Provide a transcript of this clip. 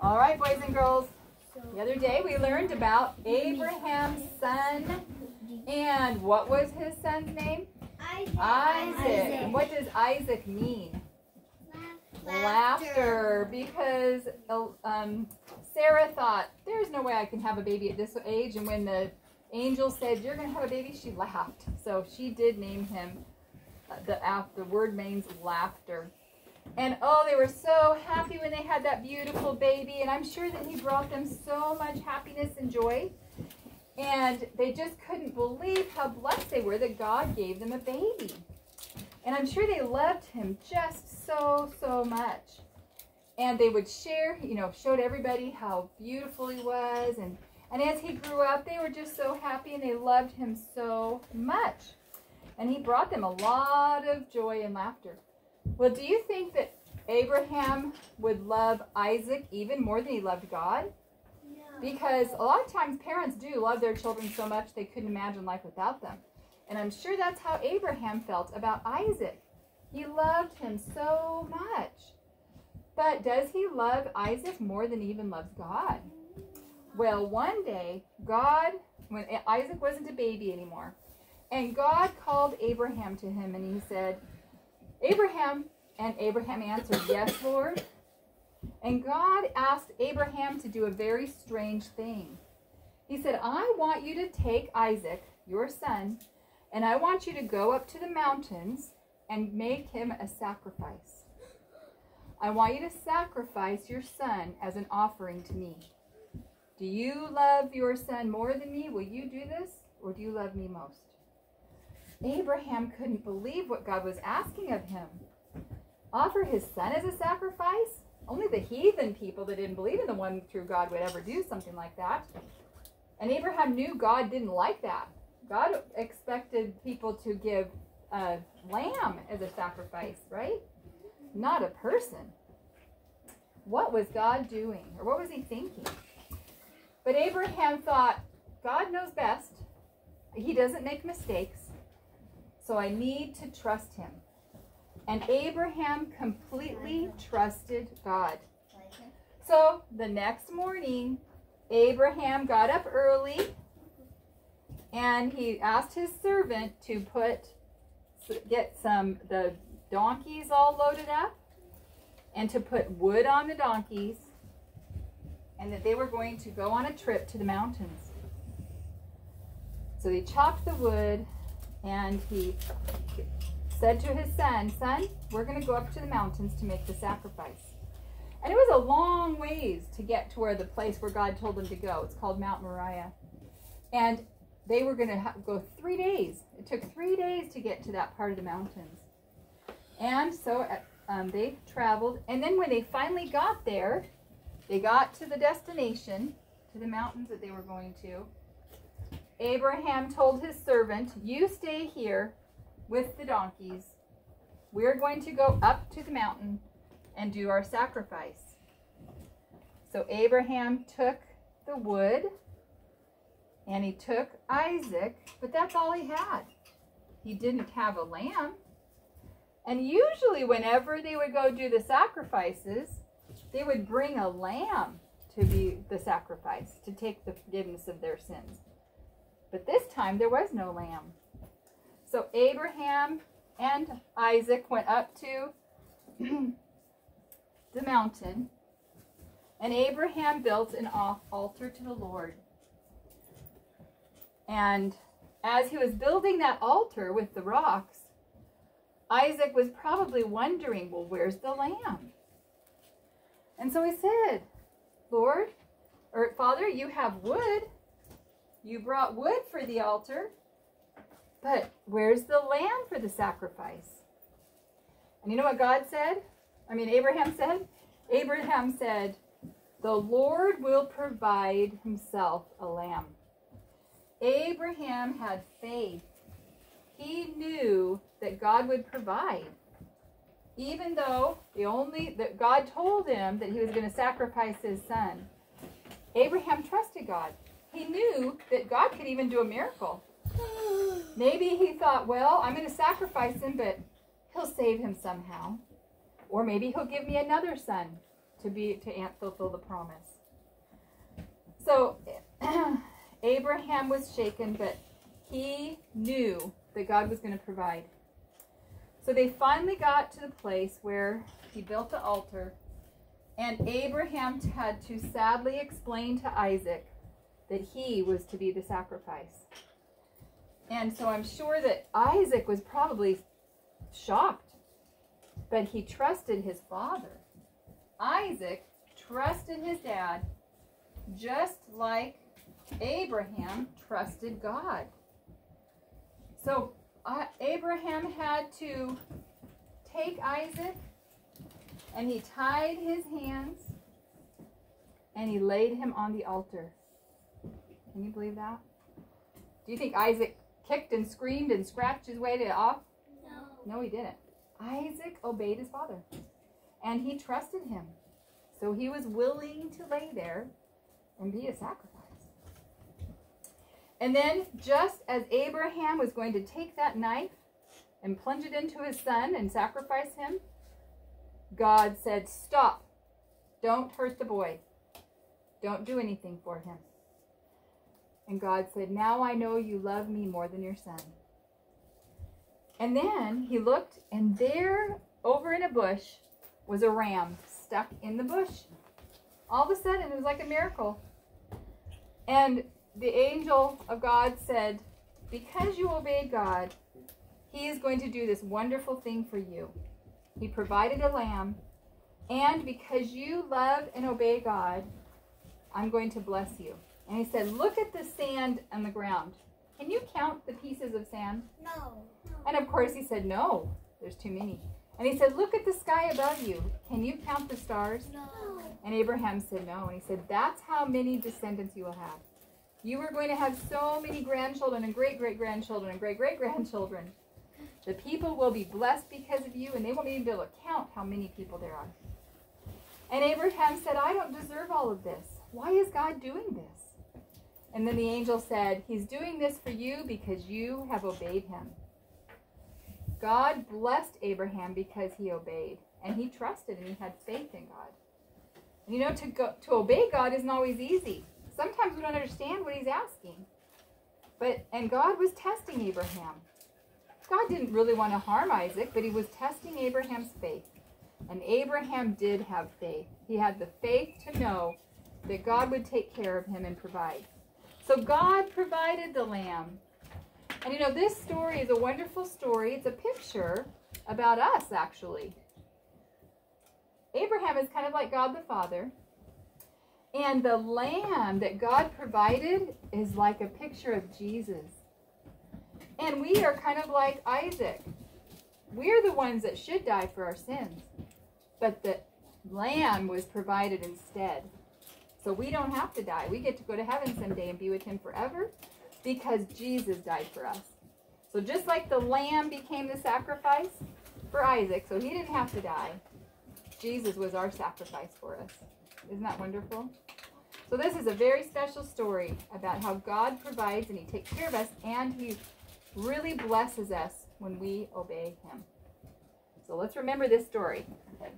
All right, boys and girls. The other day we learned about Abraham's son. And what was his son's name? Isaac. And what does Isaac mean? Laughter. Because Sarah thought, there's no way I can have a baby at this age. And when the angel said, you're going to have a baby, she laughed. So she did name him. The word means laughter. And oh, they were so happy when they had that beautiful baby. And I'm sure that he brought them so much happiness and joy. And they just couldn't believe how blessed they were that God gave them a baby. And I'm sure they loved him just so, so much. And they would share, showed everybody how beautiful he was. And as he grew up, they were just so happy and they loved him so much. And he brought them a lot of joy and laughter. Well, do you think that Abraham would love Isaac even more than he loved God? No. Because a lot of times parents do love their children so much they couldn't imagine life without them. And I'm sure that's how Abraham felt about Isaac. He loved him so much. But does he love Isaac more than he even loves God? Well, one day, when Isaac wasn't a baby anymore, and God called Abraham to him and he said, Abraham, and Abraham answered, yes, Lord. And God asked Abraham to do a very strange thing. He said, I want you to take Isaac, your son, and I want you to go up to the mountains and make him a sacrifice. I want you to sacrifice your son as an offering to me. Do you love your son more than me? Will you do this? Or do you love me most? Abraham couldn't believe what God was asking of him. Offer his son as a sacrifice? Only the heathen people that didn't believe in the one true God would ever do something like that. And Abraham knew God didn't like that. God expected people to give a lamb as a sacrifice, right? Not a person. What was God doing? Or what was he thinking? But Abraham thought, God knows best. He doesn't make mistakes. So I need to trust him. And Abraham completely trusted God. So the next morning, Abraham got up early and he asked his servant to get the donkeys all loaded up and to put wood on the donkeys and that they were going to go on a trip to the mountains. So he chopped the wood. And he said to his son, son, we're going to go up to the mountains to make the sacrifice. And it was a long ways to get to the place where God told them to go. It's called Mount Moriah. And they were going to go 3 days. It took 3 days to get to that part of the mountains. And so they traveled. And then when they finally got there, they got to the destination, to the mountains that they were going to. Abraham told his servant, you stay here with the donkeys. We're going to go up to the mountain and do our sacrifice. So Abraham took the wood and he took Isaac, but that's all he had. He didn't have a lamb. And usually whenever they would go do the sacrifices, they would bring a lamb to be the sacrifice, to take the forgiveness of their sins. But this time there was no lamb. So Abraham and Isaac went up to the mountain. And Abraham built an altar to the Lord. And as he was building that altar with the rocks, Isaac was probably wondering, well, where's the lamb? And so he said, Father, you have wood. You brought wood for the altar, but where's the lamb for the sacrifice? And you know what Abraham said? Abraham said, the Lord will provide himself a lamb. Abraham had faith. He knew that God would provide. Even though that God told him that he was going to sacrifice his son, Abraham trusted God. He knew that God could even do a miracle. Maybe he thought, well, I'm going to sacrifice him, but he'll save him somehow. Or maybe he'll give me another son. to fulfill the promise. So Abraham was shaken, but he knew that God was going to provide. So they finally got to the place where he built the altar, and Abraham had to sadly explain to Isaac that he was to be the sacrifice. And so I'm sure that Isaac was probably shocked, but he trusted his father. Isaac trusted his dad just like Abraham trusted God. So Abraham had to take Isaac, and he tied his hands and he laid him on the altar. Can you believe that? Do you think Isaac kicked and screamed and scratched his way off? No, he didn't. Isaac obeyed his father, and he trusted him. So he was willing to lay there and be a sacrifice. And then, just as Abraham was going to take that knife and plunge it into his son and sacrifice him, God said, "Stop. Don't hurt the boy. Don't do anything for him." And God said, "Now I know you love me more than your son." And then he looked, and there, over in a bush, was a ram stuck in the bush. All of a sudden, it was like a miracle. And the angel of God said, "Because you obeyed God, he is going to do this wonderful thing for you." He provided a lamb, and because you love and obey God, I'm going to bless you. And he said, "Look at the sand on the ground. Can you count the pieces of sand?" No. And of course he said, "No, there's too many." And he said, "Look at the sky above you. Can you count the stars?" No. And Abraham said, "No." And he said, "That's how many descendants you will have. You are going to have so many grandchildren and great-great-grandchildren and great-great-grandchildren. The people will be blessed because of you, and they won't even be able to count how many people there are." And Abraham said, "I don't deserve all of this. Why is God doing this?" And then the angel said, "He's doing this for you because you have obeyed him." God blessed Abraham because he obeyed, and he trusted, and he had faith in God. And you know, to obey God isn't always easy. Sometimes we don't understand what he's asking. And God was testing Abraham. God didn't really want to harm Isaac, but he was testing Abraham's faith. And Abraham did have faith. He had the faith to know that God would take care of him and provide. So God provided the lamb. And you know, this story is a wonderful story. It's a picture about us, actually. Abraham is kind of like God the Father. And the lamb that God provided is like a picture of Jesus. And we are kind of like Isaac. We're the ones that should die for our sins. But the lamb was provided instead. So we don't have to die. We get to go to heaven someday and be with him forever because Jesus died for us. So just like the lamb became the sacrifice for Isaac, so he didn't have to die, Jesus was our sacrifice for us. Isn't that wonderful? So this is a very special story about how God provides and he takes care of us, and he really blesses us when we obey him. So let's remember this story. Okay.